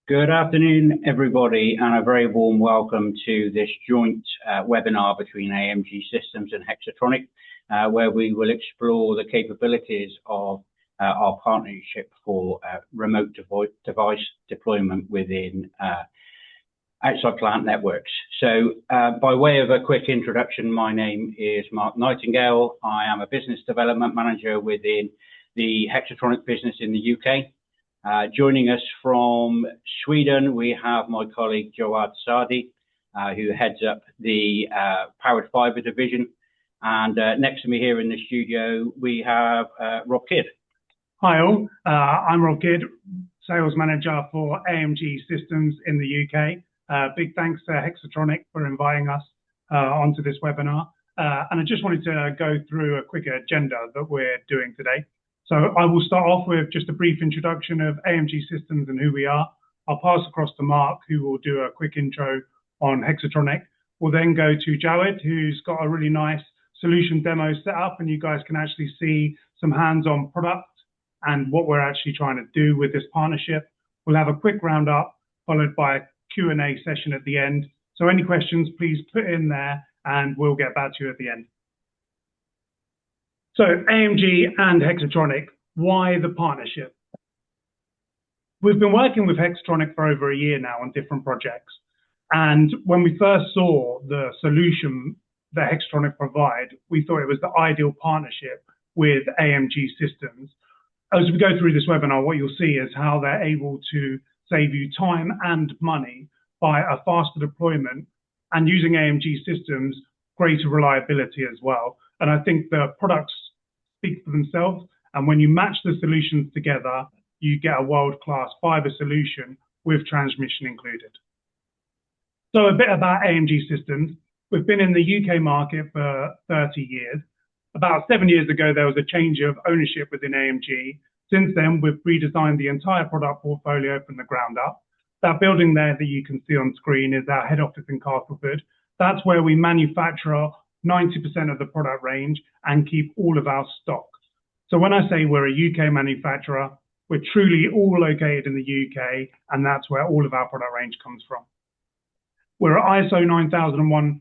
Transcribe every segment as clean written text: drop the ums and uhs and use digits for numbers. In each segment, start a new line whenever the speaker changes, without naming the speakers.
Good afternoon, everybody, and a very warm welcome to this joint webinar between AMG Systems and Hexatronic, where we will explore the capabilities of our partnership for remote device deployment within outside plant networks. So by way of a quick introduction, my name is Mark Nightingale. I am a business development manager within the Hexatronic business in the UK. Joining us from Sweden, we have my colleague Jawad Sadi, who heads up the Powered Fibre division. And next to me here in the studio, we have Rob Kidd.
Hi all, I'm Rob Kidd, Sales Manager for AMG Systems in the UK. Big thanks to Hexatronic for inviting us onto this webinar. And I just wanted to go through a quick agenda that we're doing today. So I will start off with just a brief introduction of AMG Systems and who we are. I'll pass across to Mark, who will do a quick intro on Hexatronic. We'll then go to Jawad, who's got a really nice solution demo set up, and you guys can actually see some hands-on product and what we're actually trying to do with this partnership. We'll have a quick roundup, followed by a Q&A session at the end. So any questions, please put in there, and we'll get back to you at the end. So AMG and Hexatronic, why the partnership? We've been working with Hexatronic for over a year now on different projects. And when we first saw the solution that Hexatronic provide, we thought it was the ideal partnership with AMG Systems. As we go through this webinar, what you'll see is how they're able to save you time and money by a faster deployment, and using AMG Systems, greater reliability as well. And I think the products speak for themselves. And when you match the solutions together, you get a world-class fiber solution with transmission included. So a bit about AMG Systems. We've been in the UK market for 30 years. About 7 years ago, there was a change of ownership within AMG. Since then, we've redesigned the entire product portfolio from the ground up. That building there that you can see on screen is our head office in Castleford. That's where we manufacture 90% of the product range and keep all of our stock. So when I say we're a UK manufacturer, we're truly all located in the UK, and that's where all of our product range comes from. We're an ISO 9001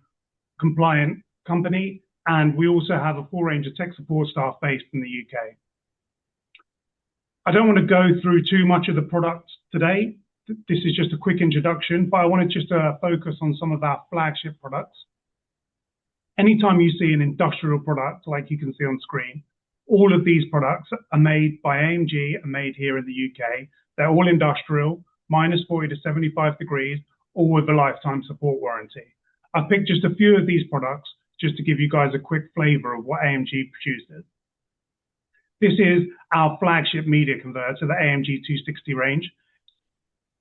compliant company, and we also have a full range of tech support staff based in the UK. I don't want to go through too much of the products today. This is just a quick introduction, but I wanted just to focus on some of our flagship products. Anytime you see an industrial product, like you can see on screen, all of these products are made by AMG and made here in the UK. They're all industrial, minus 40 to 75 degrees, all with a lifetime support warranty. I've picked just a few of these products just to give you guys a quick flavor of what AMG produces. This is our flagship media converter, the AMG 260 range.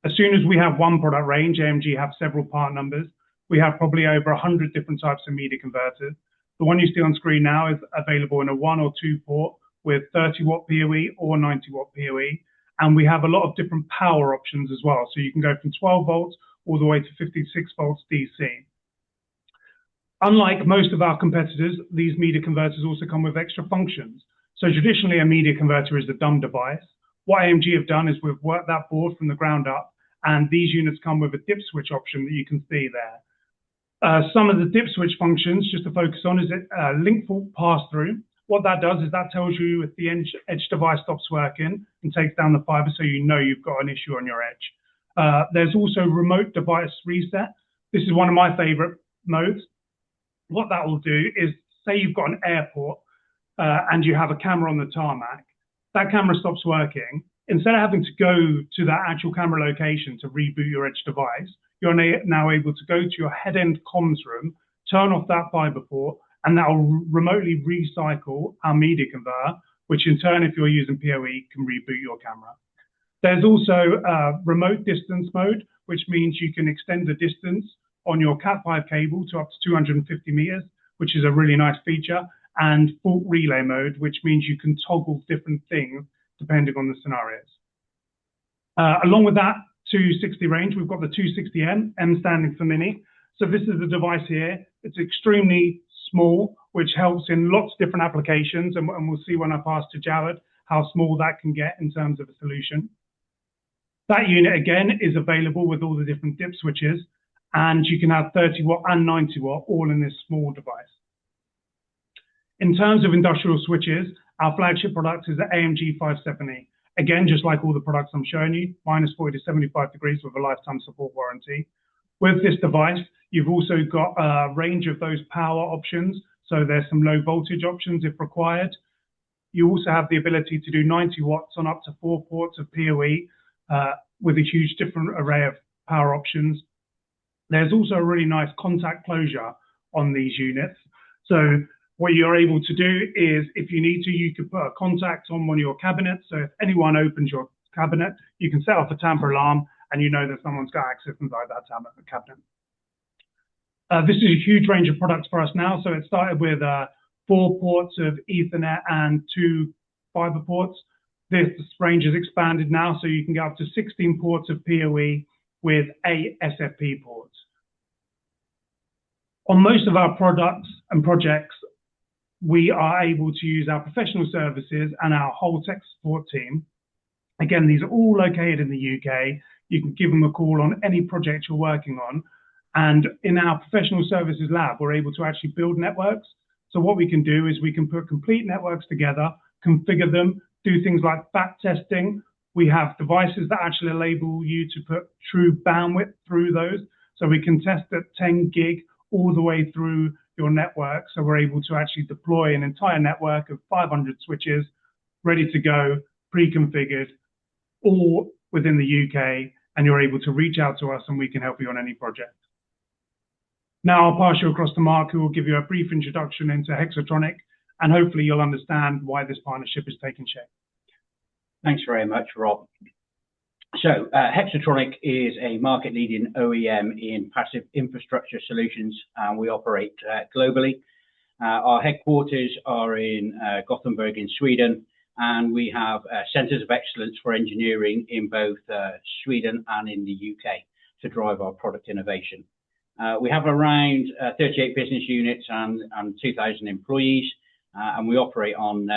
As soon as we have one product range, AMG have several part numbers. We have probably over 100 different types of media converters. The one you see on screen now is available in a 1 or 2 port with 30 watt PoE or 90 watt PoE. And we have a lot of different power options as well. So you can go from 12 volts all the way to 56 volts DC. Unlike most of our competitors, these media converters also come with extra functions. So traditionally a media converter is a dumb device. What AMG have done is we've worked that board from the ground up, and these units come with a dip switch option that you can see there. Some of the dip switch functions, just to focus on, is a link fault pass-through. What that does is that tells you if the edge device stops working and takes down the fiber, so you know you've got an issue on your edge. There's also remote device reset. This is one of my favorite modes. What that will do is, say you've got an airport and you have a camera on the tarmac. That camera stops working. Instead of having to go to that actual camera location to reboot your edge device, you're now able to go to your head-end comms room, turn off that fiber port, and that will remotely recycle our media converter, which in turn, if you're using PoE, can reboot your camera. There's also a remote distance mode, which means you can extend the distance on your Cat5 cable to up to 250 meters, which is a really nice feature, and fault relay mode, which means you can toggle different things depending on the scenarios. Along with that 260 range, we've got the 260M, M standing for mini. So this is the device here. It's extremely small, which helps in lots of different applications, and we'll see when I pass to Jawad how small that can get in terms of a solution. That unit again is available with all the different dip switches, and you can have 30 watt and 90 watt all in this small device. In terms of industrial switches, our flagship product is the AMG 570. Again, just like all the products I'm showing you, -40 to 75 degrees with a lifetime support warranty. With this device, you've also got a range of those power options. So there's some low voltage options if required. You also have the ability to do 90 watts on up to 4 ports of PoE with a huge different array of power options. There's also a really nice contact closure on these units. So what you're able to do is, if you need to, you could put a contact on one of your cabinets. So if anyone opens your cabinet, you can set off a tamper alarm and you know that someone's got access inside that cabinet. This is a huge range of products for us now. So it started with 4 ports of Ethernet and 2 fiber ports. This range has expanded now, so you can get up to 16 ports of PoE with 8 SFP ports. On most of our products and projects, we are able to use our professional services and our whole tech support team. Again, these are all located in the UK. You can give them a call on any project you're working on. And in our professional services lab, we're able to actually build networks. So what we can do is we can put complete networks together, configure them, do things like back testing. We have devices that actually enable you to put true bandwidth through those. So we can test at 10 gig all the way through your network. So we're able to actually deploy an entire network of 500 switches ready to go, pre-configured, all within the UK, and you're able to reach out to us and we can help you on any project. Now I'll pass you across to Mark, who will give you a brief introduction into Hexatronic, and hopefully you'll understand why this partnership is taking shape.
Thanks very much, Rob. So Hexatronic is a market-leading OEM in passive infrastructure solutions, and we operate globally. Our headquarters are in Gothenburg in Sweden, and we have centres of excellence for engineering in both Sweden and in the UK to drive our product innovation. We have around 38 business units and 2,000 employees, and we operate on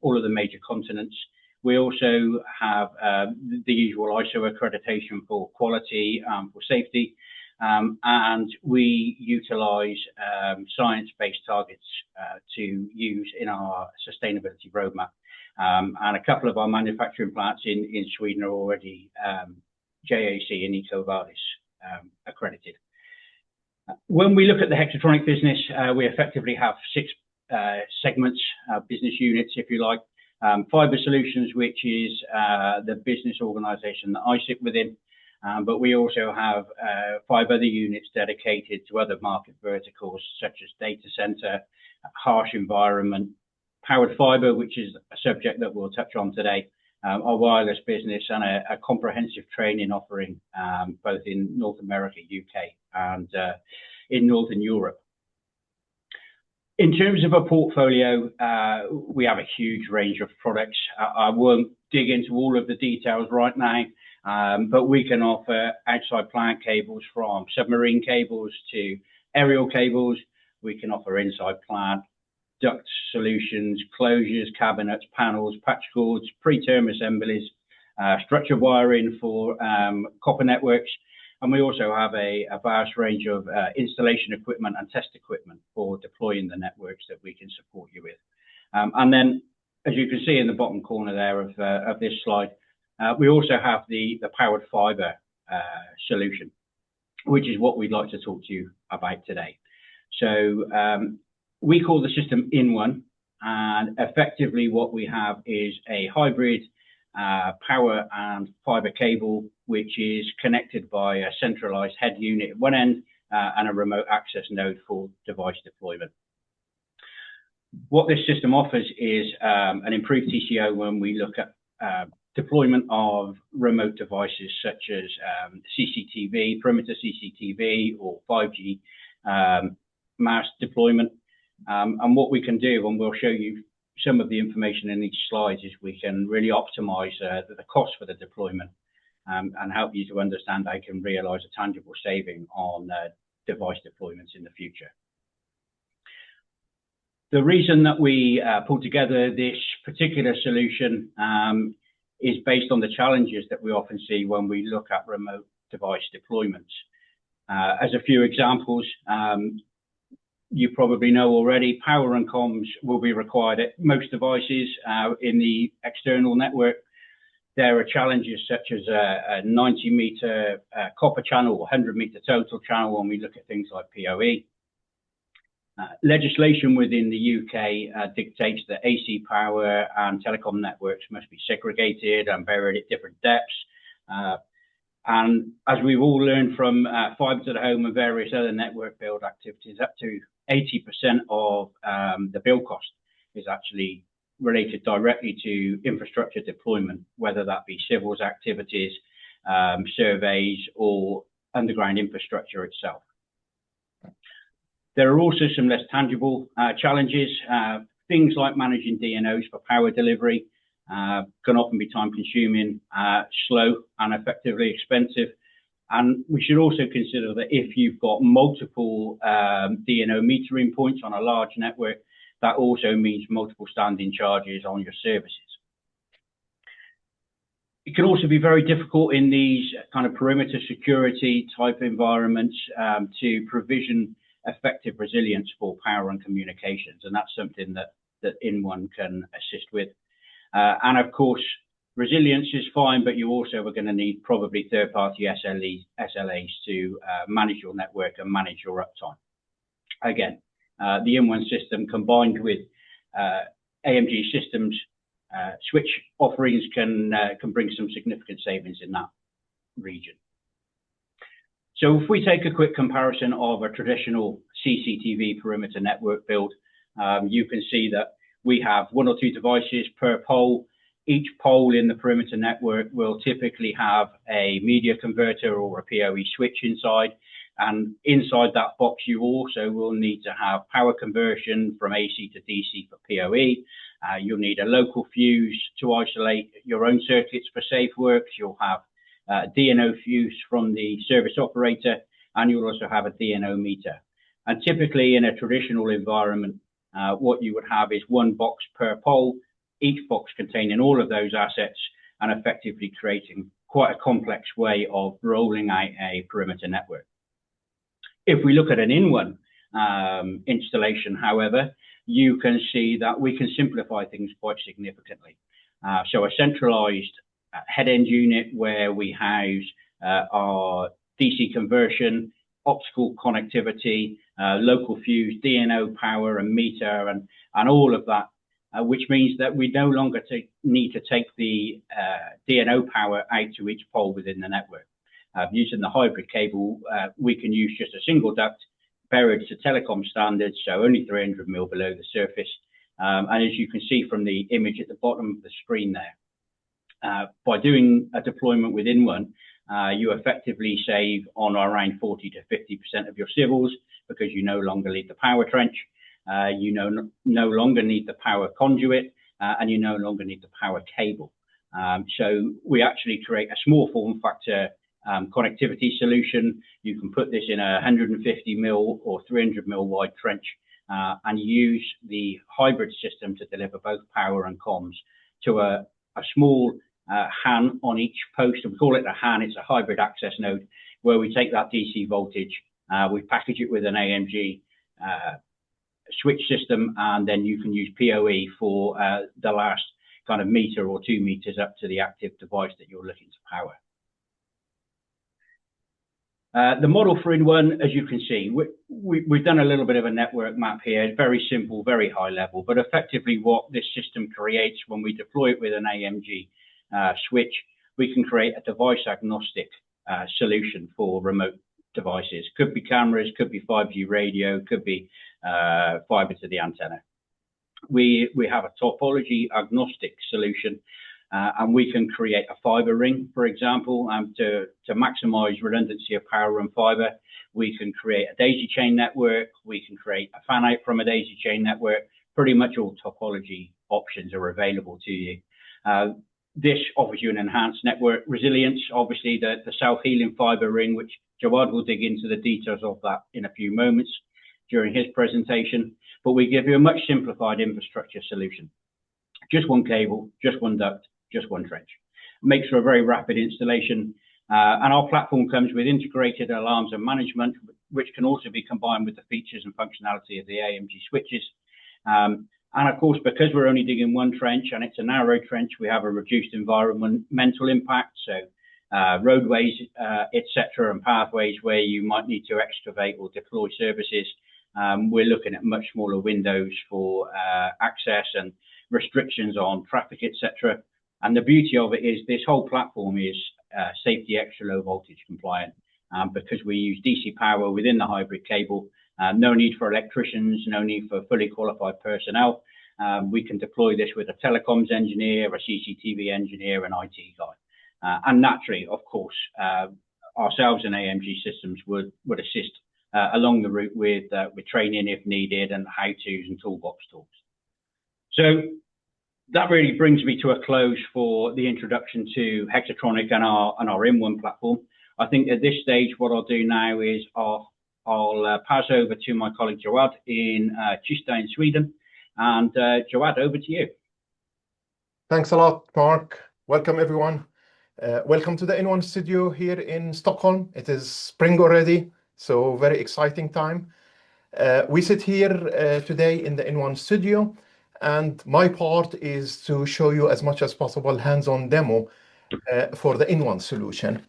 all of the major continents. We also have the usual ISO accreditation for quality, for safety, and we utilise science-based targets to use in our sustainability roadmap. And a couple of our manufacturing plants in Sweden are already JAC and EcoVadis accredited. When we look at the Hexatronic business, we effectively have 6 segments, business units, if you like. Fibre Solutions, which is the business organisation that I sit within, but we also have 5 other units dedicated to other market verticals, such as data centre, harsh environment, powered fibre, which is a subject that we'll touch on today, our wireless business, and a comprehensive training offering, both in North America, UK, and in Northern Europe. In terms of a portfolio, we have a huge range of products. I won't dig into all of the details right now, but we can offer outside plant cables from submarine cables to aerial cables. We can offer inside plant duct solutions, closures, cabinets, panels, patch cords, pre-term assemblies, structure wiring for copper networks. And we also have a vast range of installation equipment and test equipment for deploying the networks that we can support you with. And then, as you can see in the bottom corner there of this slide, we also have the powered fibre solution, which is what we'd like to talk to you about today. So we call the system InOne, and effectively what we have is a hybrid power and fibre cable, which is connected by a centralised head unit at one end and a remote access node for device deployment. What this system offers is an improved TCO when we look at deployment of remote devices such as CCTV, perimeter CCTV, or 5G mass deployment. And what we can do, and we'll show you some of the information in each slide, is we can really optimise the cost for the deployment and help you to understand how you can realise a tangible saving on device deployments in the future. The reason that we pulled together this particular solution is based on the challenges that we often see when we look at remote device deployments. As a few examples, you probably know already, power and comms will be required at most devices in the external network. There are challenges such as a 90-meter copper channel or 100-meter total channel when we look at things like PoE. Legislation within the UK dictates that AC power and telecom networks must be segregated and buried at different depths. And as we've all learned from fibre to the home and various other network build activities, up to 80% of the build cost is actually related directly to infrastructure deployment, whether that be civils activities, surveys, or underground infrastructure itself. There are also some less tangible challenges. Things like managing DNOs for power delivery can often be time-consuming, slow, and effectively expensive. And we should also consider that if you've got multiple DNO metering points on a large network, that also means multiple standing charges on your services. It can also be very difficult in these kind of perimeter security type environments to provision effective resilience for power and communications, and that's something that InOne can assist with. And of course, resilience is fine, but you also are going to need probably third-party SLAs to manage your network and manage your uptime. Again, the InOne system combined with AMG Systems switch offerings can bring some significant savings in that region. So if we take a quick comparison of a traditional CCTV perimeter network build, you can see that we have 1 or 2 devices per pole. Each pole in the perimeter network will typically have a media converter or a PoE switch inside. And inside that box, you also will need to have power conversion from AC to DC for PoE. You'll need a local fuse to isolate your own circuits for safe works. You'll have DNO fuse from the service operator, and you'll also have a DNO meter. And typically in a traditional environment, what you would have is 1 box per pole, each box containing all of those assets and effectively creating quite a complex way of rolling out a perimeter network. If we look at an InOne installation, however, you can see that we can simplify things quite significantly. So a centralized head-end unit where we house our DC conversion, optical connectivity, local fuse, DNO power and meter and all of that, which means that we no longer need to take the DNO power out to each pole within the network. Using the hybrid cable, we can use just a single duct buried to telecom standards, so only 300 mil below the surface. And as you can see from the image at the bottom of the screen there, by doing a deployment with InOne, you effectively save on around 40 to 50% of your civils because you no longer need the power trench, you no longer need the power conduit, and you no longer need the power cable. So we actually create a small form factor connectivity solution. You can put this in a 150 mil or 300 mil wide trench and use the hybrid system to deliver both power and comms to a small HAN on each post. We call it a HAN, it's a hybrid access node, where we take that DC voltage, we package it with an AMG switch system, and then you can use PoE for the last kind of meter or 2 meters up to the active device that you're looking to power. The model for InOne, as you can see, we've done a little bit of a network map here, very simple, very high level, but effectively what this system creates when we deploy it with an AMG switch, we can create a device agnostic solution for remote devices. Could be cameras, could be 5G radio, could be fiber to the antenna. We have a topology agnostic solution, and we can create a fiber ring, for example, to maximize redundancy of power and fiber. We can create a daisy chain network. We can create a fan out from a daisy chain network. Pretty much all topology options are available to you. This offers you an enhanced network resilience. Obviously, the self-healing fiber ring, which Jawad will dig into the details of that in a few moments during his presentation, but we give you a much simplified infrastructure solution. Just 1 cable, just 1 duct, just 1 trench. makes for a very rapid installation. And our platform comes with integrated alarms and management, which can also be combined with the features and functionality of the AMG switches. And of course, because we're only digging one trench and it's a narrow trench, we have a reduced environmental impact. So roadways, etc., and pathways where you might need to excavate or deploy services, we're looking at much smaller windows for access and restrictions on traffic, etc. And the beauty of it is this whole platform is safety extra low voltage compliant because we use DC power within the hybrid cable. No need for electricians, no need for fully qualified personnel. We can deploy this with a telecoms engineer, a CCTV engineer, an IT guy. And naturally, of course, ourselves and AMG Systems would assist along the route with training if needed and how-tos and toolbox talks. So that really brings me to a close for the introduction to Hexatronic and our InOne platform. I think at this stage, what I'll do now is I'll pass over to my colleague Jawad in Kista in Sweden. And Jawad, over to you.
Thanks a lot, Mark. Welcome, everyone. Welcome to the InOne studio here in Stockholm. It is spring already, so very exciting time. We sit here today in the InOne studio, and my part is to show you as much as possible hands-on demo for the InOne solution.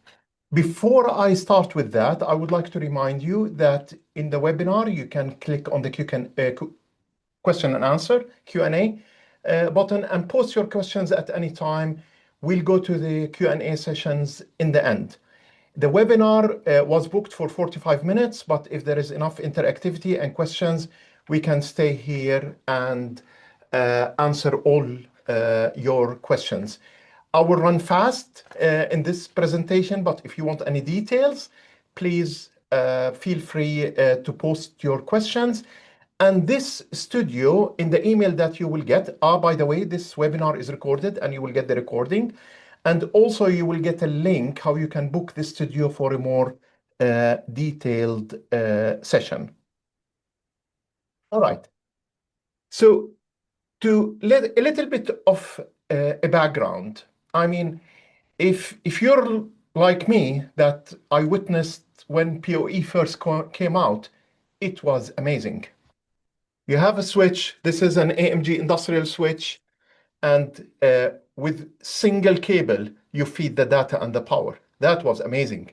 Before I start with that, I would like to remind you that in the webinar, you can click on the question and answer, Q&A button, and post your questions at any time. We'll go to the Q&A sessions in the end. The webinar was booked for 45 minutes, but if there is enough interactivity and questions, we can stay here and answer all your questions. I will run fast in this presentation, but if you want any details, please feel free to post your questions. And this studio, in the email that you will get, by the way, this webinar is recorded and you will get the recording. And also you will get a link how you can book this studio for a more detailed session. All right. So to let a little bit of a background, I mean, if you're like me, that I witnessed when PoE first came out, it was amazing. You have a switch. This is an AMG industrial switch, and with single cable, you feed the data and the power. That was amazing.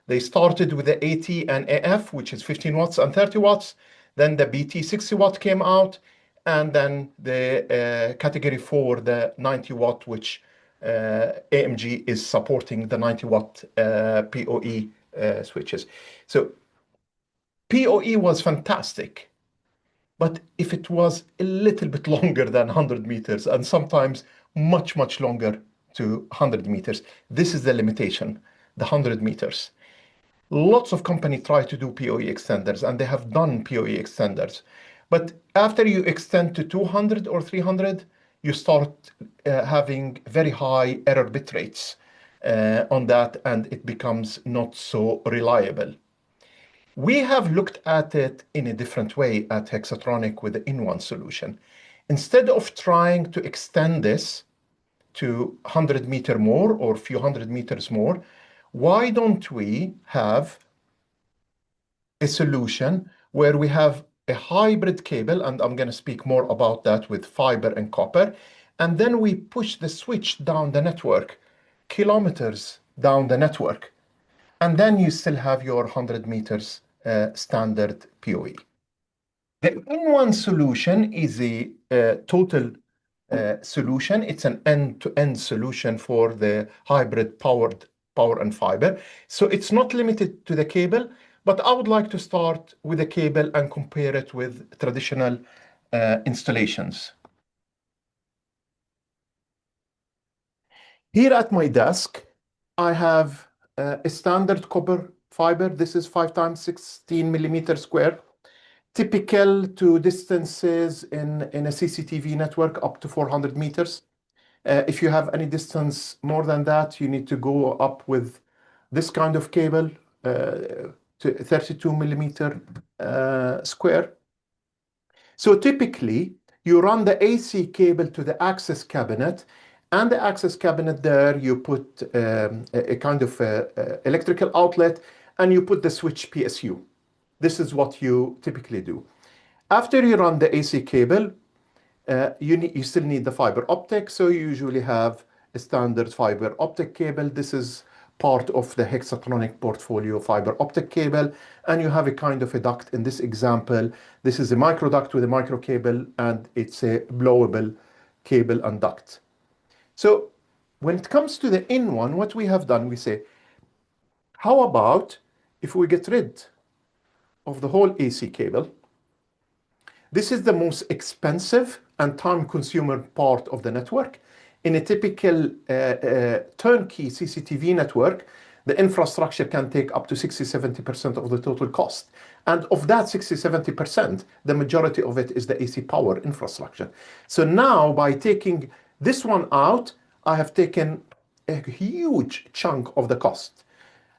They started with the AT and AF, which is 15 watts and 30 watts. Then the BT 60 watt came out, and then the category 4, the 90 watt, which AMG is supporting the 90 watt PoE switches. So PoE was fantastic, but if it was a little bit longer than 100 meters and sometimes much, much longer to 100 meters, this is the limitation, the 100 meters. Lots of companies try to do PoE extenders, and they have done PoE extenders. But after you extend to 200 or 300, you start having very high error bit rates on that, and it becomes not so reliable. We have looked at it in a different way at Hexatronic with the InOne solution. Instead of trying to extend this to 100 meter more or a few hundred meters more, why don't we have a solution where we have a hybrid cable, and I'm going to speak more about that with fiber and copper, and then we push the switch down the network, kilometers down the network, and then you still have your 100 meters standard PoE. The InOne solution is a total solution. It's an end-to-end solution for the hybrid power and fiber. So it's not limited to the cable, but I would like to start with the cable and compare it with traditional installations. Here at my desk, I have a standard copper fiber. This is 5 times 16 millimeter square, typical to distances in a CCTV network up to 400 meters. If you have any distance more than that, you need to go up with this kind of cable to 32 millimeter square. So typically, you run the AC cable to the access cabinet, And the access cabinet there, you put a kind of electrical outlet, and you put the switch PSU. This is what you typically do. After you run the AC cable, you still need the fiber optic, so you usually have a standard fiber optic cable. This is part of the Hexatronic portfolio fiber optic cable, and you have a kind of a duct in this example. This is a micro duct with a micro cable, and it's a blowable cable and duct. So when it comes to the InOne, what we have done, we say, how about if we get rid of the whole AC cable? This is the most expensive and time-consumer part of the network. In a typical turnkey CCTV network, the infrastructure can take up to 60–70% of the total cost. And of that 60–70%, the majority of it is the AC power infrastructure. So now, by taking this one out, I have taken a huge chunk of the cost.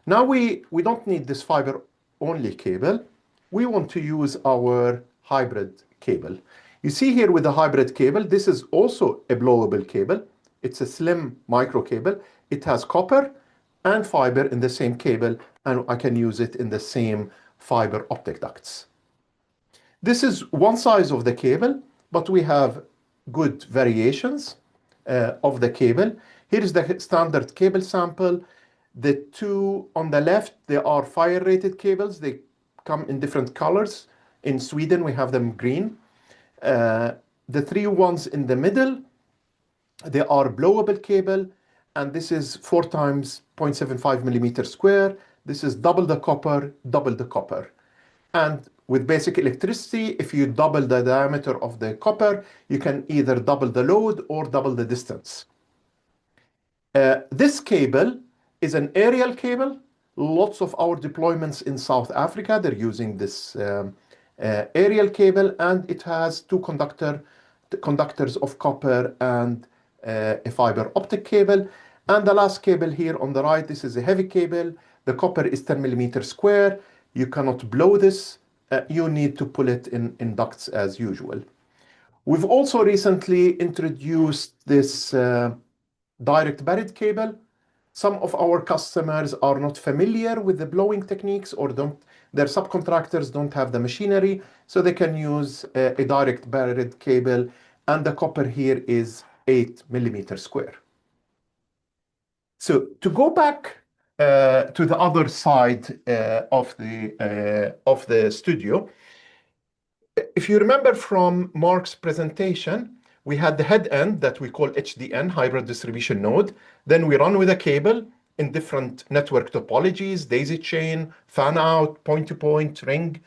Now we don't need this fiber-only cable. We want to use our hybrid cable. You see here with the hybrid cable, this is also a blowable cable. It's a slim micro cable. It has copper and fiber in the same cable, and I can use it in the same fiber optic ducts. This is one size of the cable, but we have good variations of the cable. Here is the standard cable sample. The two on the left, they are fire-rated cables. They come in different colors. In Sweden, we have them green. The three ones in the middle, they are blowable cable, and this is 4 times 0.75 millimeter square. This is double the copper, double the copper. And with basic electricity, if you double the diameter of the copper, you can either double the load or double the distance. This cable is an aerial cable. Lots of our deployments in South Africa, they're using this aerial cable, and it has two conductors of copper and a fiber optic cable. And the last cable here on the right, this is a heavy cable. The copper is 10 millimeter square. You cannot blow this. You need to pull it in ducts as usual. We've also recently introduced this direct buried cable. Some of our customers are not familiar with the blowing techniques, or their subcontractors don't have the machinery, so they can use a direct buried cable, and the copper here is 8 millimeter square. So to go back to the other side of the studio, if you remember from Mark's presentation, we had the head end that we call HDN, Hybrid Distribution Node. Then we run with a cable in different network topologies, daisy chain, fan out, point-to-point, ring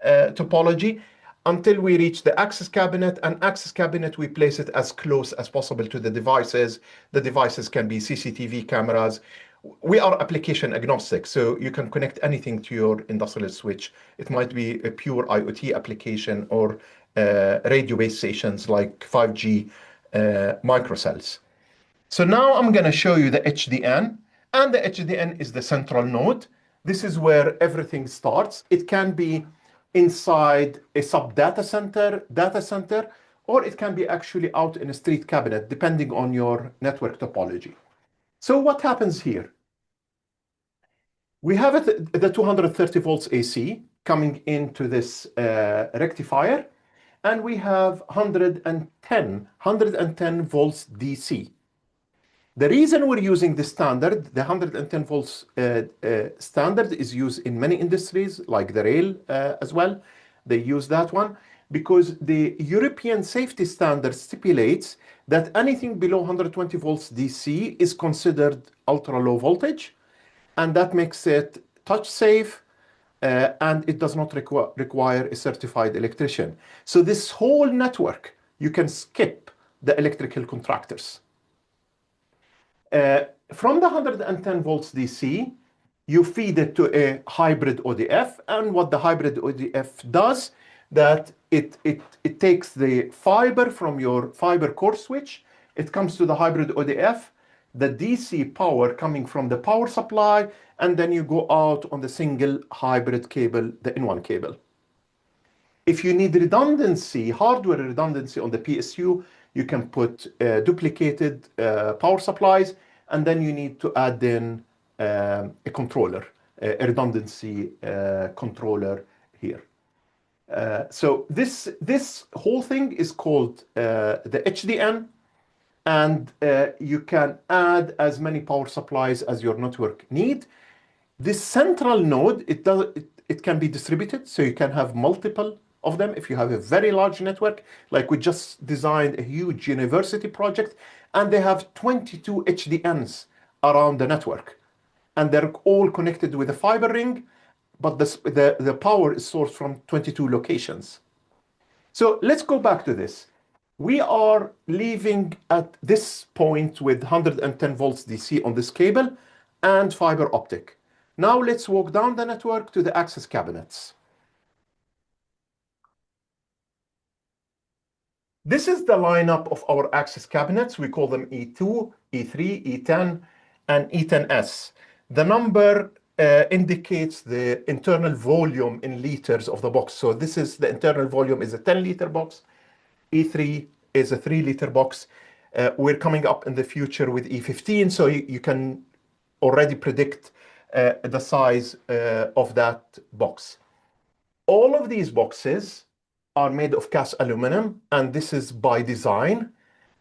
topology, until we reach the access cabinet. And access cabinet, we place it as close as possible to the devices. The devices can be CCTV cameras. We are application agnostic, so you can connect anything to your industrial switch. It might be a pure IoT application or radio base stations like 5G microcells. So now I'm going to show you the HDN, and the HDN is the central node. This is where everything starts. It can be inside a sub data center, or it can be actually out in a street cabinet, depending on your network topology. So what happens here? We have the 230 volts AC coming into this rectifier, and we have 110 volts DC. The reason we're using the standard, the 110 volts standard, is used in many industries, like the rail as well. They use that one because the European safety standard stipulates that anything below 120 volts DC is considered ultra low voltage, and that makes it touch safe, and it does not require a certified electrician. So this whole network, you can skip the electrical contractors. From the 110 volts DC, you feed it to a hybrid ODF, and what the hybrid ODF does, that it takes the fiber from your fiber core switch, it comes to the hybrid ODF, the DC power coming from the power supply, and then you go out on the single hybrid cable, the InOne cable. If you need redundancy, hardware redundancy on the PSU, You can put duplicated power supplies, and then you need to add in a controller, a redundancy controller here. So this whole thing is called the HDN, and you can add as many power supplies as your network need. This central node, it can be distributed, so you can have multiple of them if you have a very large network. Like we just designed a huge university project, and they have 22 HDNs around the network, and they're all connected with a fiber ring, but the power is sourced from 22 locations. So let's go back to this. We are leaving at this point with 110 volts DC on this cable and fiber optic. Now let's walk down the network to the access cabinets. This is the lineup of our access cabinets. We call them E2, E3, E10, and E10S. The number indicates the internal volume in liters of the box. So this is the internal volume is a 10-liter box. E3 is a 3-liter box. We're coming up in the future with E15, so you can already predict the size of that box. All of these boxes are made of cast aluminum, and this is by design.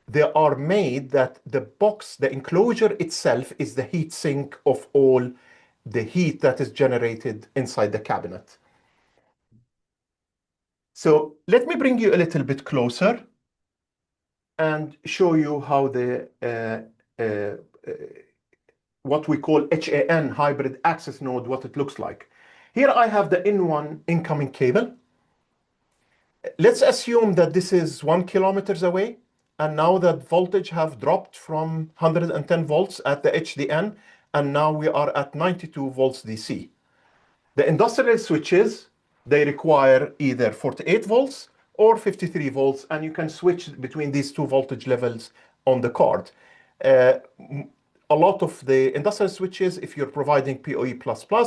They are made that the box, the enclosure itself, is the heat sink of all the heat that is generated inside the cabinet. So let me bring you a little bit closer and show you how the what we call HAN, hybrid access node, what it looks like. Here I have the InOne incoming cable. Let's assume that this is 1 kilometer away, and now that voltage have dropped from 110 volts at the HDN, and now we are at 92 volts DC. The industrial switches, they require either 48 volts or 53 volts, and you can switch between these two voltage levels on the card. A lot of the industrial switches, if you're providing PoE++,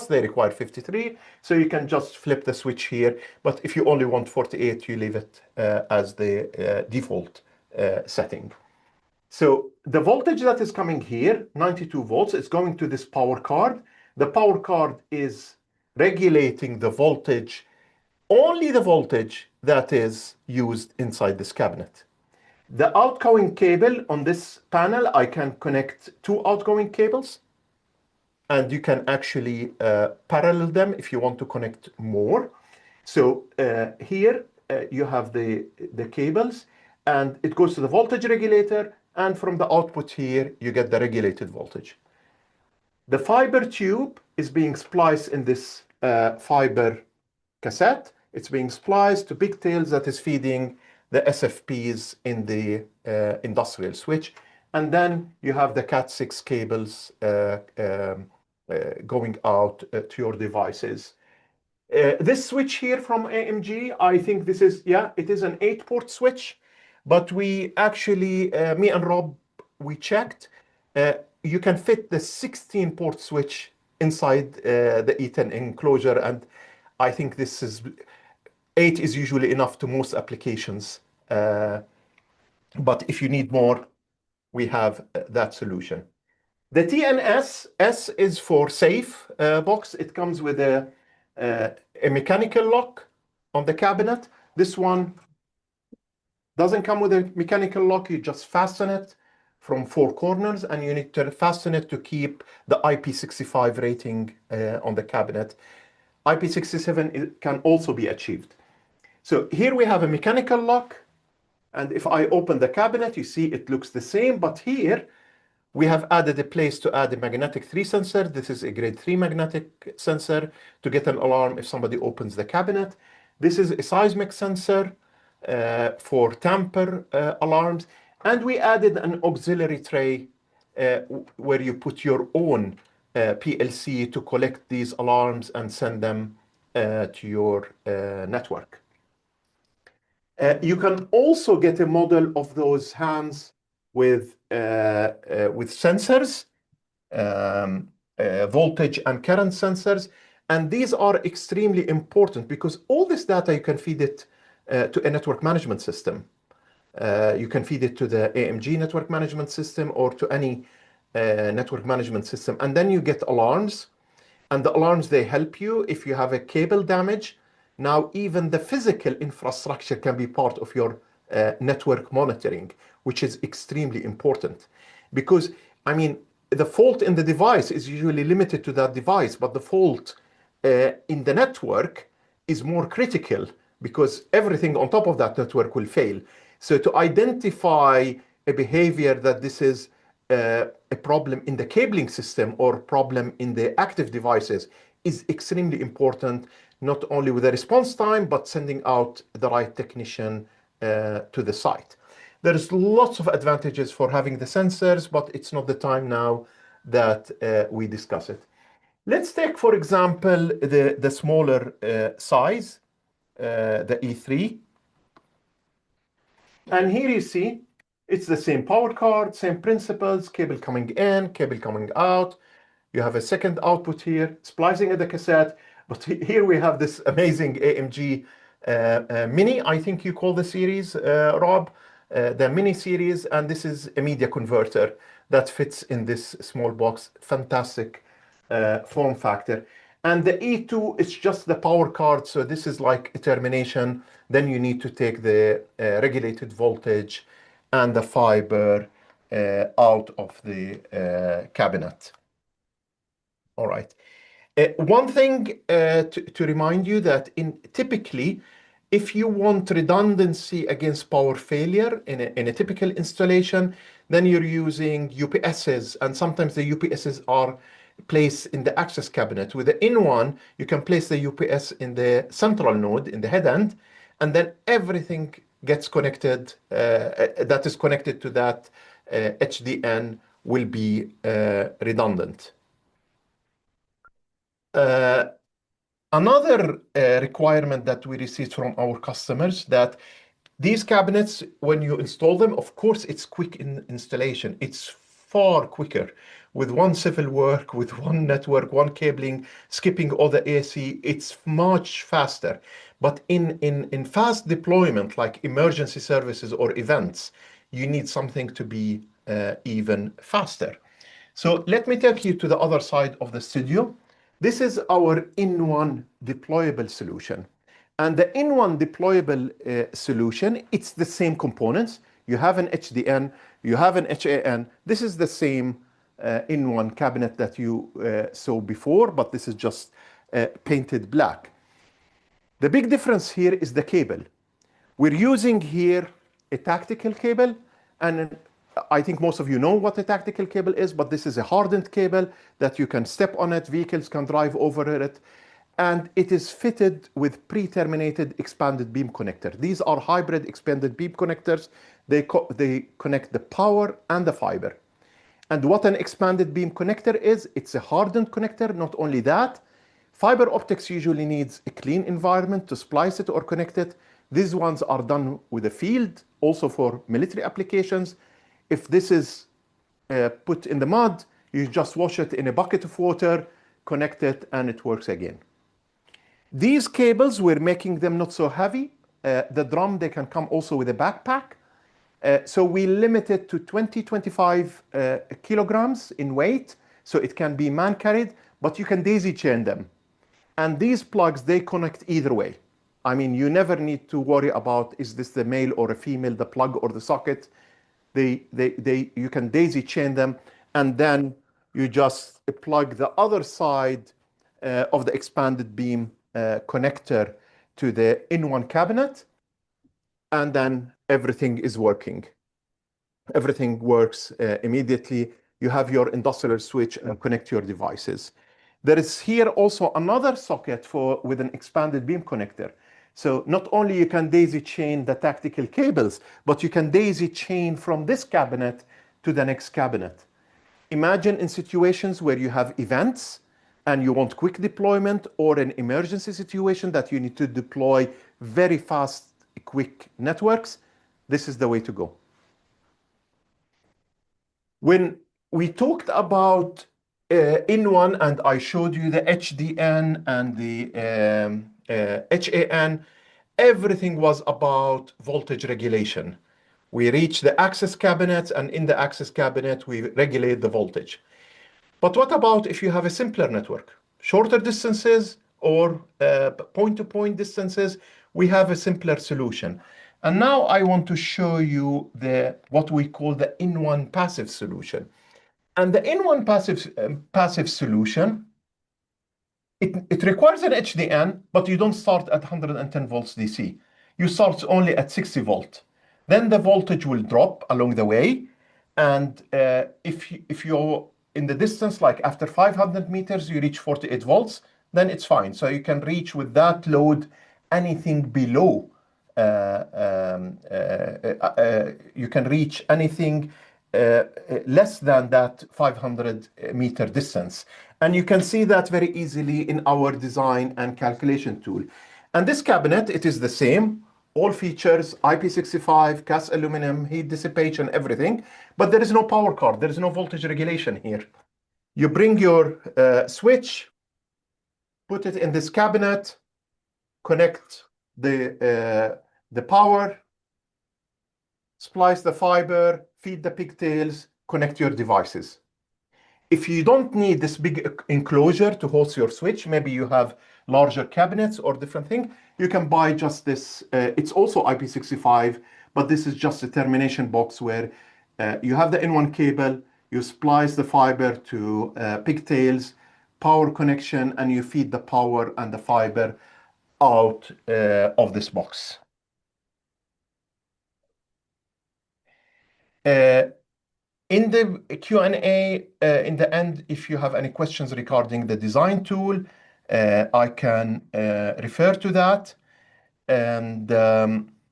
they require 53, so you can just flip the switch here. But if you only want 48, you leave it as the default setting. So the voltage that is coming here, 92 volts, is going to this power card. The power card is regulating the voltage, only the voltage that is used inside this cabinet. The outgoing cable on this panel, I can connect 2 outgoing cables, and you can actually parallel them if you want to connect more. So here you have the cables, and it goes to the voltage regulator, and from the output here, you get the regulated voltage. The fiber tube is being spliced in this fiber cassette. It's being spliced to pigtails that is feeding the SFPs in the industrial switch. And then you have the Cat6 cables going out to your devices. This switch here from AMG, I think this is, yeah, it is an 8-port switch, but we actually, me and Rob, we checked, you can fit the 16-port switch inside the E10 enclosure, and I think this is 8 is usually enough to most applications. But if you need more, we have that solution. The TNS, S is for safe box. It comes with a mechanical lock on the cabinet. This one doesn't come with a mechanical lock. You just fasten it from 4 corners, and you need to fasten it to keep the IP65 rating on the cabinet. IP67 can also be achieved. So here we have a mechanical lock, and if I open the cabinet, you see it looks the same, but here we have added a place to add a magnetic 3 sensor. This is a grade 3 magnetic sensor to get an alarm if somebody opens the cabinet. This is a seismic sensor for tamper alarms. And we added an auxiliary tray where you put your own PLC to collect these alarms and send them to your network. You can also get a model of those hands with sensors, voltage and current sensors. And these are extremely important because all this data, you can feed it to a network management system. You can feed it to the AMG network management system or to any network management system. And then you get alarms. And the alarms, they help you if you have a cable damage. Now, even the physical infrastructure can be part of your network monitoring, which is extremely important. Because, I mean, the fault in the device is usually limited to that device, but the fault in the network is more critical because everything on top of that network will fail. So to identify a behavior that this is a problem in the cabling system or problem in the active devices is extremely important, not only with the response time, but sending out the right technician to the site. There's lots of advantages for having the sensors, but it's not the time now that we discuss it. Let's take, for example, the smaller size, the E3. And here you see, it's the same power card, same principles, cable coming in, cable coming out. You have a second output here, splicing at the cassette. But here we have this amazing AMG Mini, I think you call the series, Rob, the Mini series. And this is a media converter that fits in this small box. Fantastic form factor. And the E2 is just the power card. So this is like a termination. Then you need to take the regulated voltage and the fiber out of the cabinet. All right. One thing to remind you that typically, if you want redundancy against power failure in a typical installation, then you're using UPSs, and sometimes the UPSs are placed in the access cabinet. With the InOne, you can place the UPS in the central node, in the head end, and then everything gets connected, that is connected to that HDN will be redundant. Another requirement that we received from our customers that these cabinets, when you install them, of course, it's quick in installation. It's far quicker with one civil work, with one network, one cabling, skipping all the AC. It's much faster. But in fast deployment, like emergency services or events, you need something to be even faster. So let me take you to the other side of the studio. This is our InOne deployable solution. And the InOne deployable solution, it's the same components. You have an HDN, you have an HAN. This is the same InOne cabinet that you saw before, but this is just painted black. The big difference here is the cable. We're using here a tactical cable, and I think most of you know what a tactical cable is, but this is a hardened cable that you can step on it, vehicles can drive over it, and it is fitted with pre-terminated expanded beam connector. These are hybrid expanded beam connectors. They connect the power and the fiber. And what an expanded beam connector is, it's a hardened connector. Not only that, fiber optics usually needs a clean environment to splice it or connect it. These ones are done with a field, also for military applications. If this is put in the mud, you just wash it in a bucket of water, connect it, and it works again. These cables, we're making them not so heavy. The drum, they can come also with a backpack. So we limit it to 25 kilograms in weight, so it can be man-carried, but you can daisy chain them. And these plugs, they connect either way. I mean, you never need to worry about, is this the male or a female, the plug or the socket? You can daisy chain them, and then you just plug the other side of the expanded beam connector to the InOne cabinet, and then everything is working. Everything works immediately. You have your industrial switch and connect your devices. There is here also another socket with an expanded beam connector. So not only you can daisy chain the tactical cables, but you can daisy chain from this cabinet to the next cabinet. Imagine in situations where you have events and you want quick deployment, or an emergency situation that you need to deploy very fast, quick networks. This is the way to go. When we talked about InOne, and I showed you the HDN and the HAN, everything was about voltage regulation. We reach the access cabinet, and in the access cabinet, we regulate the voltage. But what about if you have a simpler network? Shorter distances or point-to-point distances, we have a simpler solution. And now I want to show you what we call the InOne passive solution. And the InOne passive solution, it requires an HDN, but you don't start at 110 volts DC. You start only at 60 volt. Then the voltage will drop along the way. And if you're in the distance, like after 500 meters, you reach 48 volts, then it's fine. So you can reach with that load anything below. You can reach anything less than that 500 meter distance. And you can see that very easily in our design and calculation tool. And this cabinet, it is the same, all features, IP65, cast aluminum, heat dissipation, everything, but there is no power card, there is no voltage regulation here. You bring your switch, put it in this cabinet, connect the power, splice the fiber, feed the pigtails, connect your devices. If you don't need this big enclosure to host your switch, maybe you have larger cabinets or different thing, you can buy just this. It's also IP65, but this is just a termination box where you have the InOne cable, you splice the fiber to pigtails, power connection, and you feed the power and the fiber out of this box. In the Q&A, in the end, if you have any questions regarding the design tool, I can refer to that. And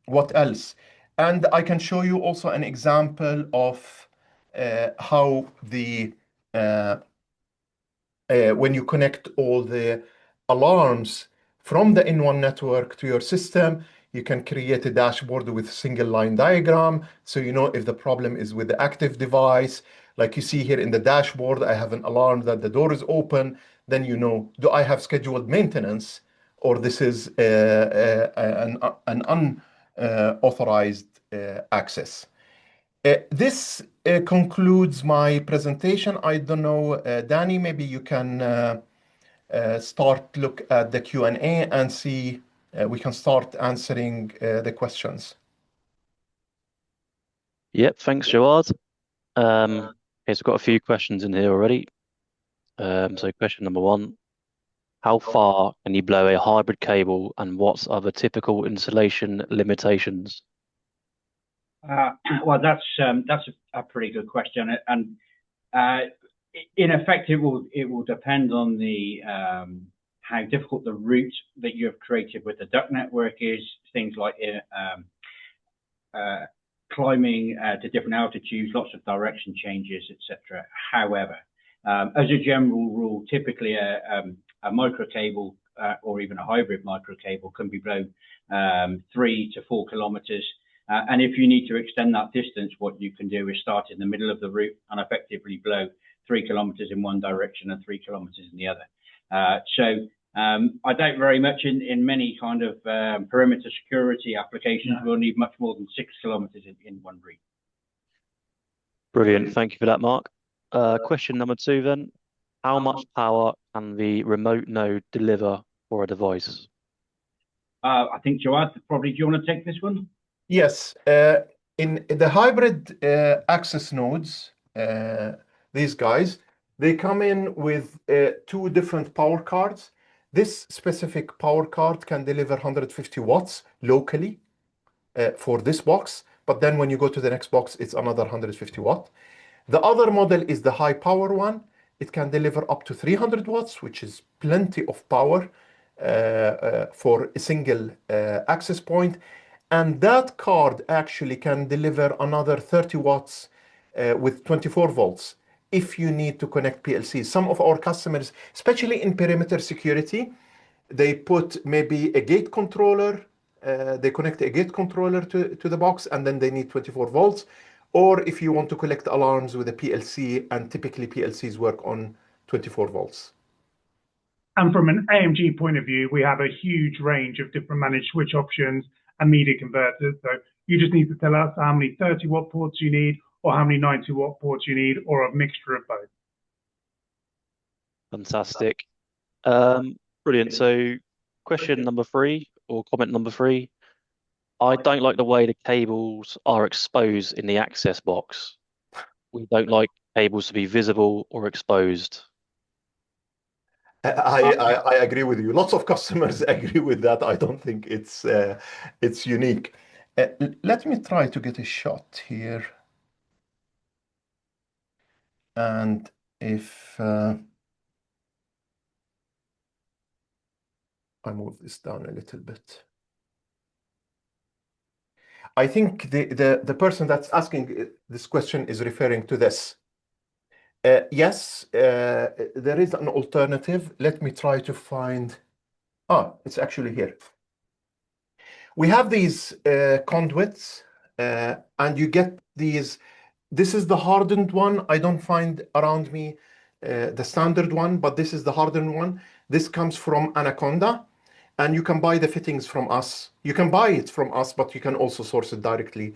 what else? And I can show you also an example of how when you connect all the alarms from the InOne network to your system, you can create a dashboard with a single line diagram. So you know if the problem is with the active device. Like you see here in the dashboard, I have an alarm that the door is open. Then you know, do I have scheduled maintenance, or this is an unauthorized access. This concludes my presentation. I don't know, Danny, maybe you can look at the Q&A and see, we can start answering the questions.
Yep, thanks, Jawad. Okay, so I've got a few questions in here already. So question number one, how far can you blow a hybrid cable, and what are the typical installation limitations?
Well, that's a pretty good question, and in effect, it will depend on the how difficult the route that you have created with the duct network is. Things like climbing to different altitudes, lots of direction changes, etc. However, as a general rule, typically a micro cable or even a hybrid micro cable can be blown 3 to 4 kilometers. And if you need to extend that distance, what you can do is start in the middle of the route and effectively blow 3 kilometers in one direction and 3 kilometers in the other. So I doubt very much in many kind of perimeter security applications we'll need much more than 6 kilometers in one route.
Brilliant. Thank you for that, Mark. Question number two then. How much power can the remote node deliver for a device? I
think Jawad, probably, do you want to take this one?
Yes. In the hybrid access nodes, these guys, they come in with 2 different power cards. This specific power card can deliver 150 watts locally for this box, but then when you go to the next box, it's another 150 watt. The other model is the high power one. It can deliver up to 300 watts, which is plenty of power for a single access point. And that card actually can deliver another 30 watts with 24 volts if you need to connect PLCs. Some of our customers, especially in perimeter security, they put maybe a gate controller, they connect a gate controller to the box, and then they need 24 volts. Or if you want to collect alarms with a PLC, and typically PLCs work on 24 volts.
And from an AMG point of view, we have a huge range of different managed switch options and media converters. So you just need to tell us how many 30-watt ports you need, or how many 90-watt ports you need, or a mixture of both.
Fantastic. Brilliant. So question number 3, or comment number 3. I don't like the way the cables are exposed in the access box. We don't like cables to be visible or exposed.
I agree with you. Lots of customers agree with that. I don't think it's unique. Let me try to get a shot here. And if I move this down a little bit. I think the person that's asking this question is referring to this. Yes, there is an alternative. Let me try to find. It's actually here. We have these conduits, and you get these. This is the hardened one. I don't find around me the standard one, but this is the hardened one. This comes from Anaconda, and you can buy the fittings from us. You can buy it from us, but you can also source it directly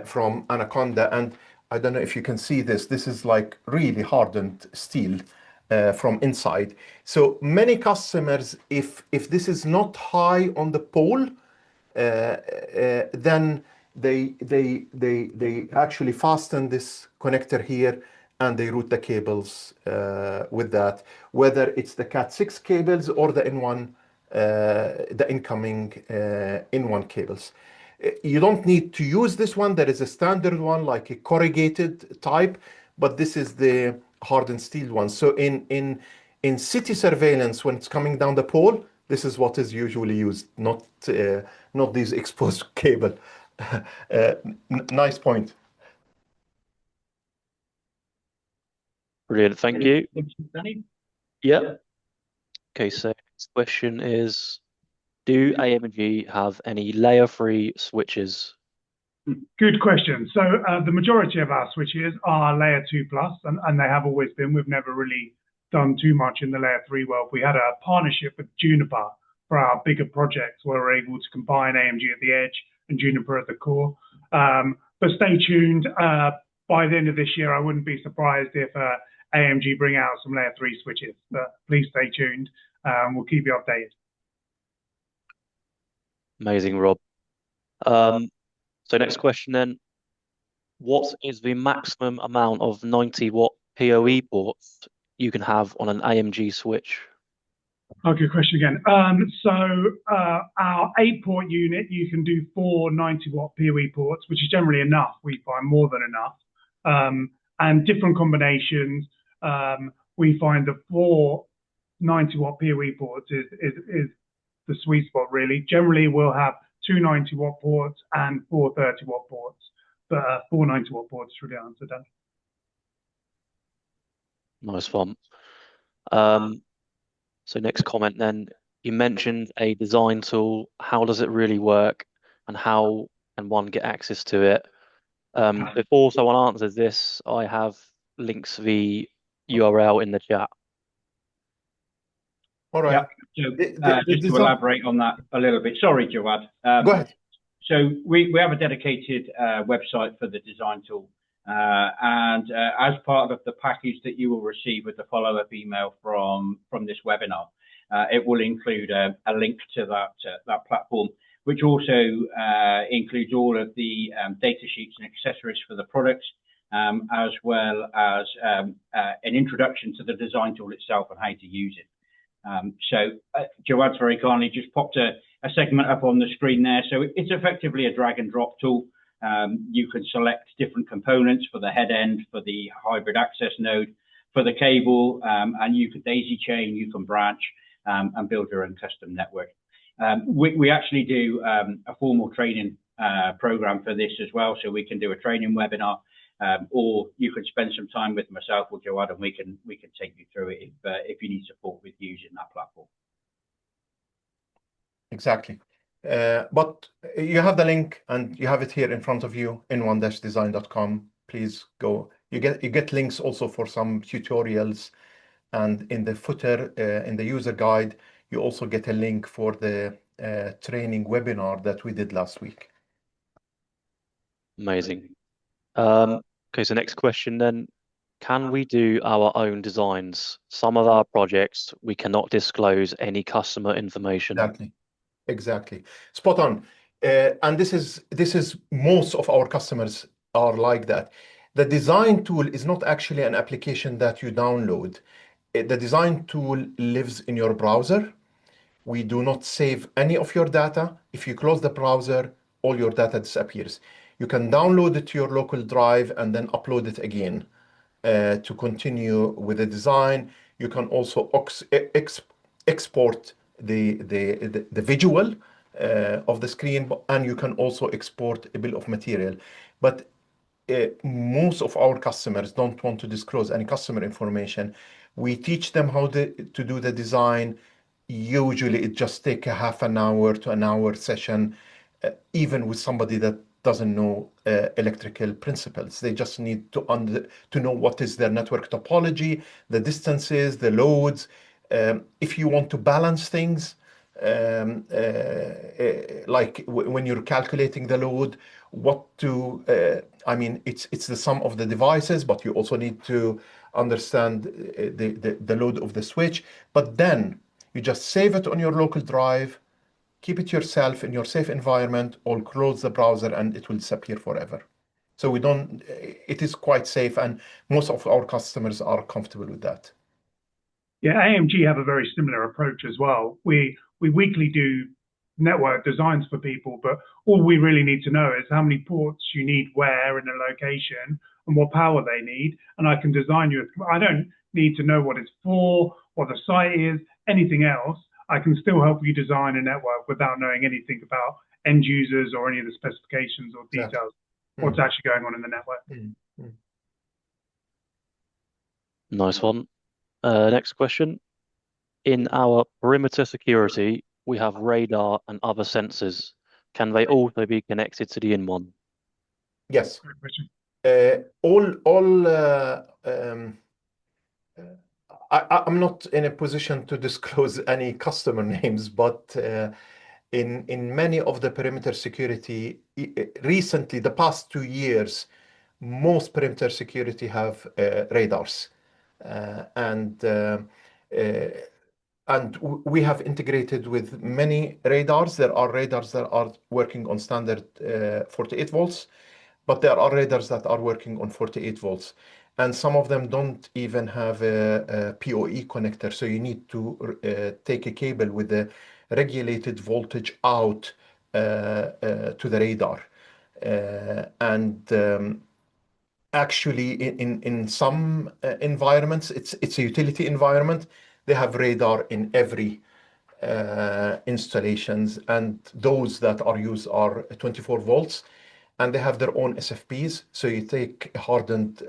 from Anaconda. And I don't know if you can see this. This is like really hardened steel from inside. So many customers, if this is not high on the pole, then they actually fasten this connector here, and they route the cables with that, whether it's the Cat6 cables or the InOne, the incoming InOne cables. You don't need to use this one. There is a standard one, like a corrugated type, but this is the hardened steel one. So in city surveillance, when it's coming down the pole, this is what is usually used, not these exposed cable. Nice point.
Brilliant. Thank you.
Danny?
Yeah. Okay, so next question is, do AMG have any layer-free switches?
Good question. So the majority of our switches are layer 2+, and they have always been. We've never really done too much in the layer 3 world. We had a partnership with Juniper for our bigger projects, where we're able to combine AMG at the edge and Juniper at the core. But stay tuned. By the end of this year, I wouldn't be surprised if AMG bring out some layer 3 switches. But please stay tuned. We'll keep you updated.
Amazing, Rob. So next question then. What is the maximum amount of 90-watt PoE ports you can have on an AMG switch?
Oh, good question again. So our 8-port unit, you can do 4 90-watt PoE ports, which is generally enough. We find more than enough. And different combinations, we find the 4 90-watt PoE ports is the sweet spot, really. Generally, we'll have 2 90-watt ports and 4 30-watt ports, but 4 90-watt ports should be answered.
Nice one. So next comment then, you mentioned a design tool. How does it really work, and how can one get access to it? Before someone answers this, I have links the URL in the chat.
All right.
Yeah. So, just to elaborate on that a little bit. Sorry, Jawad.
Go ahead.
So we have a dedicated website for the design tool. And as part of the package that you will receive with the follow-up email from this webinar, it will include a link to that platform, which also includes all of the data sheets and accessories for the products, as well as an introduction to the design tool itself and how to use it. So Jawad's very kindly just popped a segment up on the screen there. So it's effectively a drag and drop tool. You can select different components for the head end, for the hybrid access node, for the cable, and you can daisy chain, you can branch, and build your own custom network. We actually do a formal training program for this as well, so we can do a training webinar, or you can spend some time with myself or Jawad, and we can take you through it if you need support with using that platform.
Exactly. But you have the link, and you have it here in front of you, inone-design.com. Please go. You get links also for some tutorials, and in the footer, in the user guide, you also get a link for the training webinar that we did last week.
Amazing. Okay, so next question then. Can we do our own designs? Some of our projects, we cannot disclose any customer information.
Exactly. Spot on. And this is most of our customers are like that. The design tool is not actually an application that you download. The design tool lives in your browser. We do not save any of your data. If you close the browser, all your data disappears. You can download it to your local drive and then upload it again to continue with the design. You can also export the visual of the screen, and you can also export a bill of material. But most of our customers don't want to disclose any customer information. We teach them how to do the design. Usually it just takes a half an hour to an hour session, even with somebody that doesn't know electrical principles. They just need to know what is their network topology, the distances, the loads. If you want to balance things, like when you're calculating the load, I mean, it's the sum of the devices, but you also need to understand the load of the switch. But then you just save it on your local drive, keep it yourself in your safe environment, or close the browser and it will disappear forever. So it is quite safe, and most of our customers are comfortable with that.
Yeah, AMG have a very similar approach as well. We weekly do network designs for people, but all we really need to know is how many ports you need where in a location and what power they need. And I can design you. I don't need to know what it's for, what the site is, anything else. I can still help you design a network without knowing anything about end users or any of the specifications or details, what's actually going on in the network.
Nice one. Next question. In our perimeter security, we have radar and other sensors. Can they also be connected to the InOne?
Yes.
Great question.
I'm not in a position to disclose any customer names, but in many of the perimeter security, recently, the past 2 years, most perimeter security have radars. And we have integrated with many radars. There are radars that are working on standard 48 volts, but there are radars that are working on 48 volts. And some of them don't even have a PoE connector. So you need to take a cable with the regulated voltage out to the radar. Actually, in some environments, it's a utility environment. They have radar in every installations, and those that are used are 24 volts. And they have their own SFPs. So you take a hardened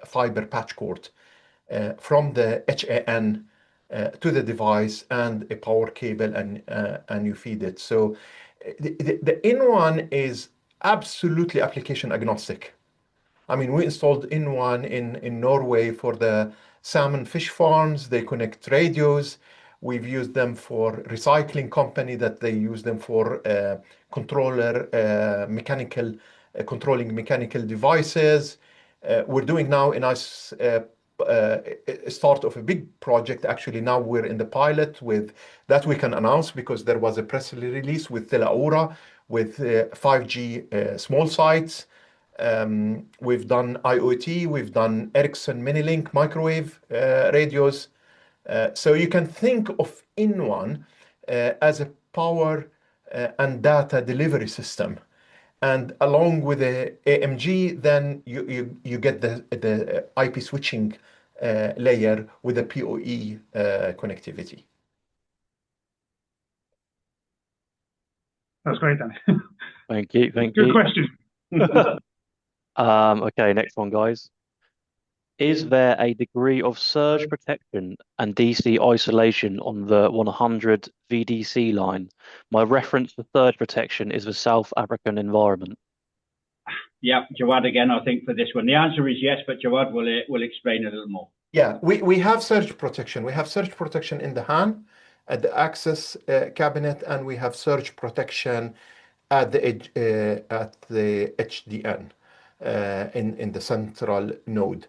fiber patch cord from the HAN to the device and a power cable, and you feed it. So the InOne is absolutely application agnostic. I mean, we installed InOne in Norway for the salmon fish farms. They connect radios. We've used them for recycling company that they use them for controlling mechanical devices. We're doing now a nice start of a big project. Actually, now we're in the pilot with that we can announce because there was a press release with Telaura with 5G small sites. We've done IoT, we've done Ericsson Minilink microwave radios. So you can think of InOne as a power and data delivery system. And along with the AMG, then you get the IP switching layer with the PoE connectivity.
That's great, Dan.
Thank you.
Good question.
Okay, next one, guys. Is there a degree of surge protection and DC isolation on the 100 VDC line? My reference for surge protection is the South African environment.
Yeah, Jawad again, I think for this one. The answer is yes, but Jawad will explain a little more.
Yeah, we have surge protection. We have surge protection in the HAN. at the access cabinet, and we have surge protection at the HDN in the central node.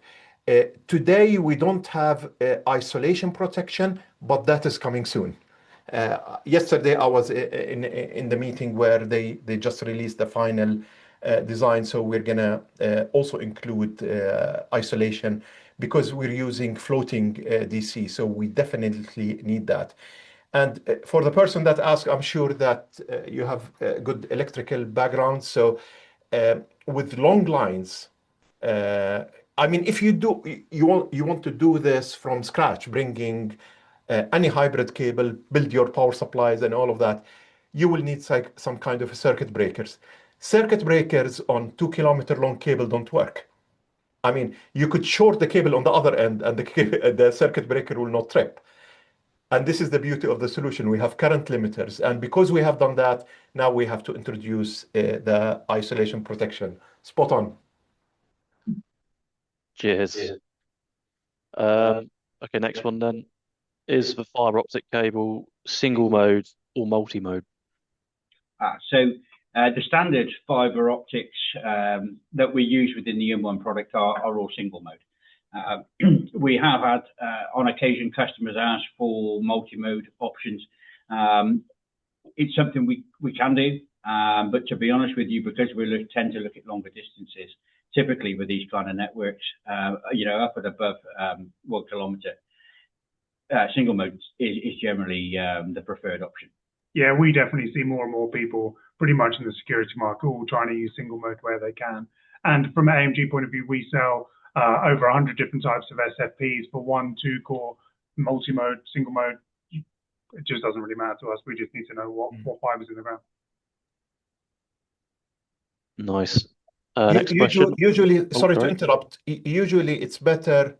Today, we don't have isolation protection, but that is coming soon. Yesterday, I was in the meeting where they just released the final design, so we're gonna also include isolation because we're using floating DC, so we definitely need that. And for the person that asked, I'm sure that you have a good electrical background. So with long lines, I mean, if you want to do this from scratch, bringing any hybrid cable, build your power supplies and all of that, you will need some kind of circuit breakers. Circuit breakers on 2 kilometer long cable don't work. I mean, you could short the cable on the other end and the circuit breaker will not trip. And this is the beauty of the solution. We have current limiters. And because we have done that, now we have to introduce the isolation protection. Spot on.
Cheers. Okay, next one then. Is the fiber optic cable single mode or multi-mode?
The standard fiber optics that we use within the InOne product are all single mode. We have had, on occasion, customers ask for multi-mode options. It's something we can do, but to be honest with you, because we tend to look at longer distances, typically with these kind of networks, you know, up and above 1 kilometer, single mode is generally the preferred option.
Yeah, we definitely see more and more people pretty much in the security market all trying to use single mode where they can. And from an AMG point of view, we sell over 100 different types of SFPs for 1, 2 core, multi-mode, single mode. It just doesn't really matter to us. We just need to know what fiber's in the ground.
Nice. Next question.
Usually, sorry to interrupt. Usually, it's better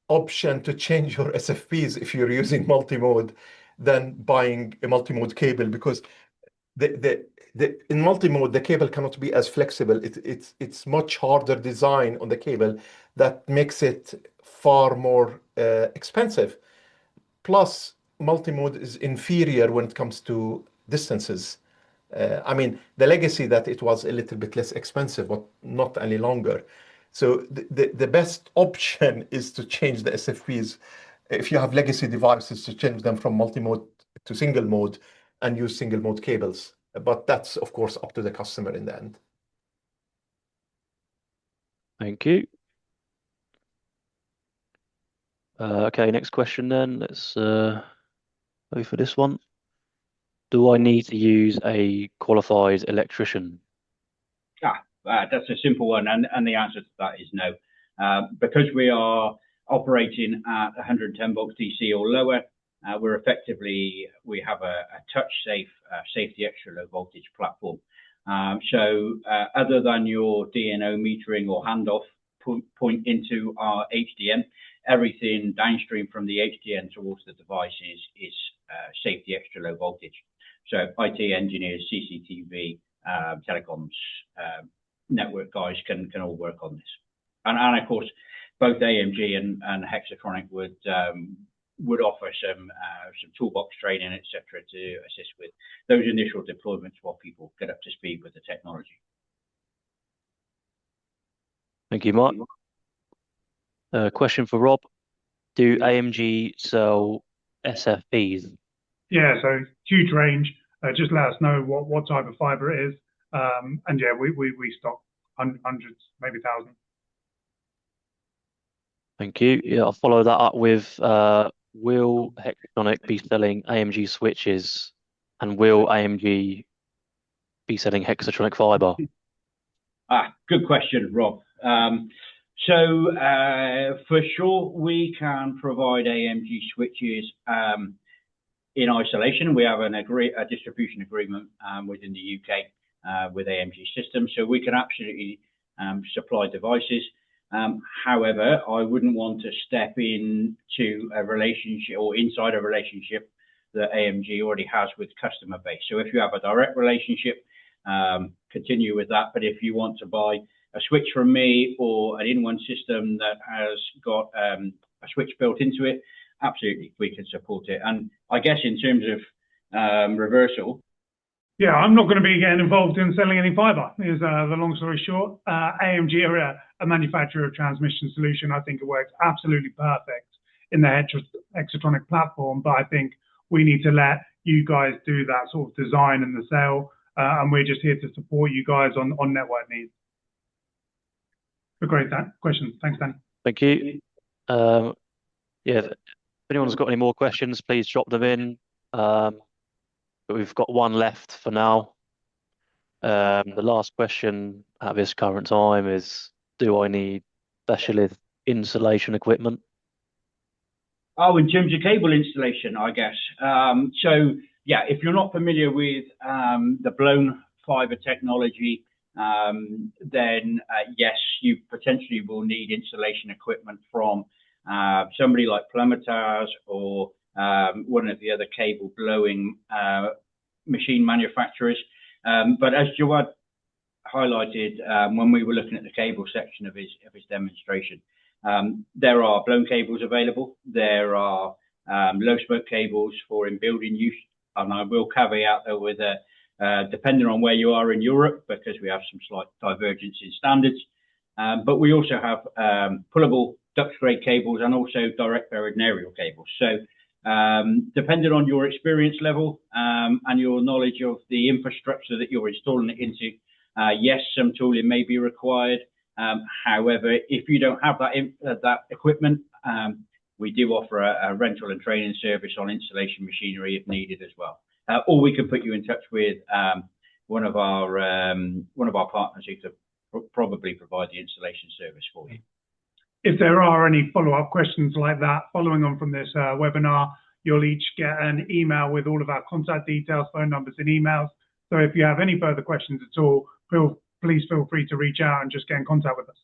option to change your SFPs if you're using multi-mode than buying a multi-mode cable, because in multi-mode the cable cannot be as flexible. It's much harder design on the cable that makes it far more expensive. Plus, multi-mode is inferior when it comes to distances. I mean, the legacy that it was a little bit less expensive, but not any longer. So the best option is to change the SFPs. If you have legacy devices, to change them from multi-mode to single mode and use single mode cables. But that's, of course, up to the customer in the end.
Thank you. Okay, next question then. Let's go for this one. Do I need to use a qualified electrician?
That's a simple one, and the answer to that is no. Because we are operating at 110 volts DC or lower, we have a touch safe safety extra low voltage platform. So other than your DNO metering or handoff point into our HDN, everything downstream from the HDN towards the device is safety extra low voltage. So IT engineers, CCTV, telecoms, network guys can all work on this. And of course, both AMG and Hexatronic would offer some toolbox training, etc., to assist with those initial deployments while people get up to speed with the technology.
Thank you, Mark. Question for Rob. Do AMG sell SFPs?
Yeah, so huge range. Just let us know what type of fiber it is. And yeah, we stock hundreds, maybe thousands.
Thank you. Yeah, I'll follow that up with will Hexatronic be selling AMG switches, and will AMG be selling Hexatronic fiber?
Good question, Rob. So for sure, we can provide AMG switches in isolation. We have a distribution agreement within the UK with AMG Systems, so we can absolutely supply devices. However, I wouldn't want to step into a relationship or inside a relationship that AMG already has with customer base. So if you have a direct relationship, continue with that. But if you want to buy a switch from me or an InOne system that has got a switch built into it, absolutely, we can support it. And I guess in terms of reversal.
Yeah, I'm not going to be getting involved in selling any fibre, is the long story short. AMG are a manufacturer of transmission solution. I think it works absolutely perfect in the Hexatronic platform, but I think we need to let you guys do that sort of design and the sale, and we're just here to support you guys on network needs. A great question. Thanks, Danny.
Thank you. Yeah, if anyone's got any more questions, please drop them in. But we've got one left for now. The last question at this current time is, do I need specialist insulation equipment?
Oh, in terms of cable installation, I guess. So, yeah, if you're not familiar with the blown fibre technology, then yes, you potentially will need installation equipment from somebody like Plummetars or one of the other cable blowing machine manufacturers. But as Jawad highlighted when we were looking at the cable section of his demonstration, there are blown cables available. There are low smoke cables for in building use, and I will caveat that with depending on where you are in Europe, because we have some slight divergence in standards. But we also have pullable duct grade cables and also direct buried and aerial cables. So depending on your experience level and your knowledge of the infrastructure that you're installing it into, yes, some tooling may be required. However, if you don't have that equipment, we do offer a rental and training service on installation machinery if needed as well. Or we can put you in touch with one of our partners who could probably provide the installation service for you.
If there are any follow-up questions like that following on from this webinar, you'll each get an email with all of our contact details, phone numbers and emails. So if you have any further questions at all, please feel free to reach out and just get in contact with us.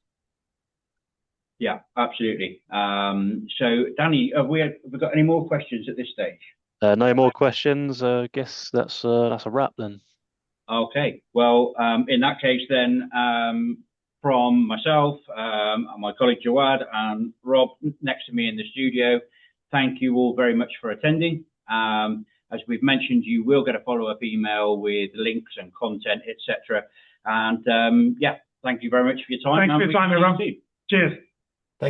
Yeah, absolutely. So Danny, have we got any more questions at this stage?
No more questions. I guess that's a wrap then. Okay.
Well, in that case then, from myself, and my colleague Jawad and Rob next to me in the studio, thank you all very much for attending. As we've mentioned, you will get a follow-up email with links and content, etc. And yeah, thank you very much for your time.
Thanks for your time, everyone. Cheers.